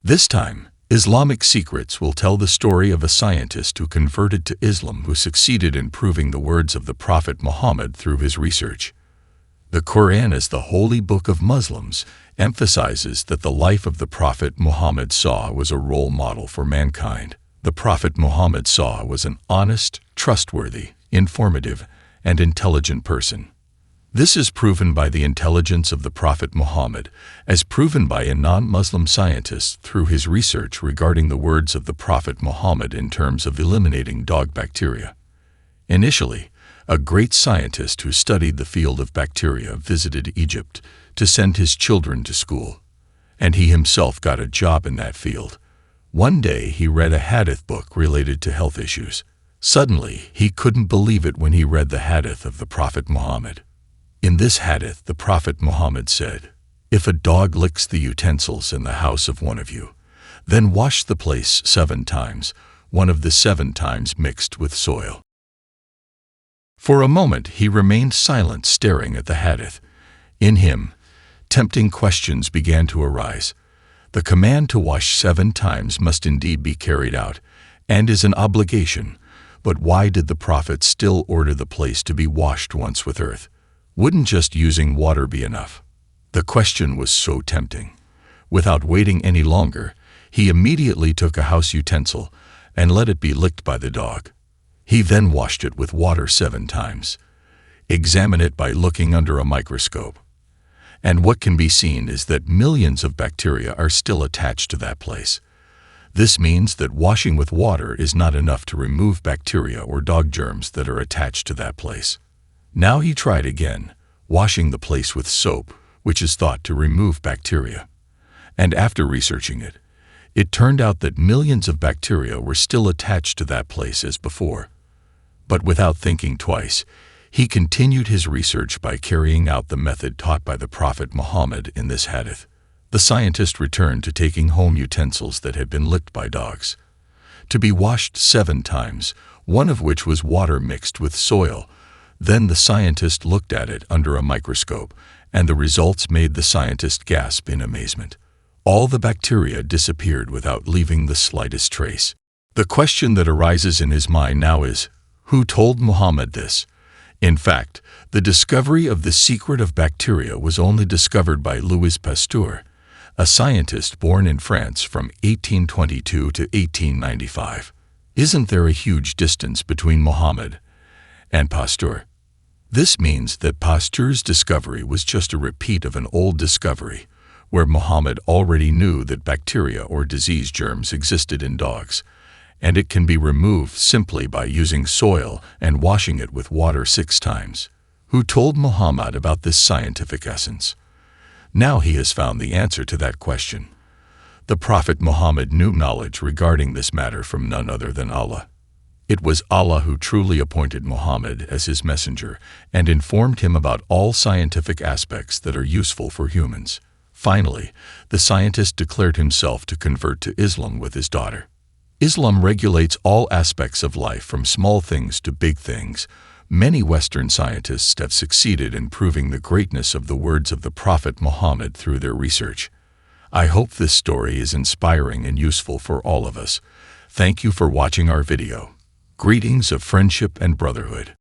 This time, Islamic Secrets will tell the story of a scientist who converted to Islam who succeeded in proving the words of the Prophet Muhammad through his research. The Quran, as the holy book of Muslims, emphasizes that the life of the Prophet Muhammad was a role model for mankind. The Prophet Muhammad was an honest, trustworthy, informative, and intelligent person. This is proven by the intelligence of the Prophet Muhammad, as proven by a non-Muslim scientist through his research regarding the words of the Prophet Muhammad in terms of eliminating dog bacteria. Initially, a great scientist who studied the field of bacteria visited Egypt to send his children to school, and he himself got a job in that field. One day he read a hadith book related to health issues. Suddenly, he couldn't believe it when he read the hadith of the Prophet Muhammad. In this hadith, the Prophet Muhammad said, "If a dog licks the utensils in the house of one of you, then wash the place 7 times, one of the 7 times mixed with soil." For a moment he remained silent, staring at the hadith. In him, tempting questions began to arise. The command to wash 7 times must indeed be carried out, and is an obligation, but why did the Prophet still order the place to be washed once with earth? Wouldn't just using water be enough? The question was so tempting. Without waiting any longer, he immediately took a house utensil and let it be licked by the dog. He then washed it with water 7 times. Examine it by looking under a microscope. And what can be seen is that millions of bacteria are still attached to that place. This means that washing with water is not enough to remove bacteria or dog germs that are attached to that place. Now he tried again, washing the place with soap, which is thought to remove bacteria. And after researching it, it turned out that millions of bacteria were still attached to that place as before. But without thinking twice, he continued his research by carrying out the method taught by the Prophet Muhammad in this hadith. The scientist returned to taking home utensils that had been licked by dogs, to be washed 7 times, one of which was water mixed with soil. Then the scientist looked at it under a microscope, and the results made the scientist gasp in amazement. All the bacteria disappeared without leaving the slightest trace. The question that arises in his mind now is, who told Muhammad this? In fact, the discovery of the secret of bacteria was only discovered by Louis Pasteur, a scientist born in France from 1822 to 1895. Isn't there a huge distance between Muhammad and Pasteur? This means that Pasteur's discovery was just a repeat of an old discovery, where Muhammad already knew that bacteria or disease germs existed in dogs, and it can be removed simply by using soil and washing it with water 6 times. Who told Muhammad about this scientific essence? Now he has found the answer to that question. The Prophet Muhammad knew knowledge regarding this matter from none other than Allah. It was Allah who truly appointed Muhammad as his messenger and informed him about all scientific aspects that are useful for humans. Finally, the scientist declared himself to convert to Islam with his daughter. Islam regulates all aspects of life from small things to big things. Many Western scientists have succeeded in proving the greatness of the words of the Prophet Muhammad through their research. I hope this story is inspiring and useful for all of us. Thank you for watching our video. Greetings of friendship and brotherhood.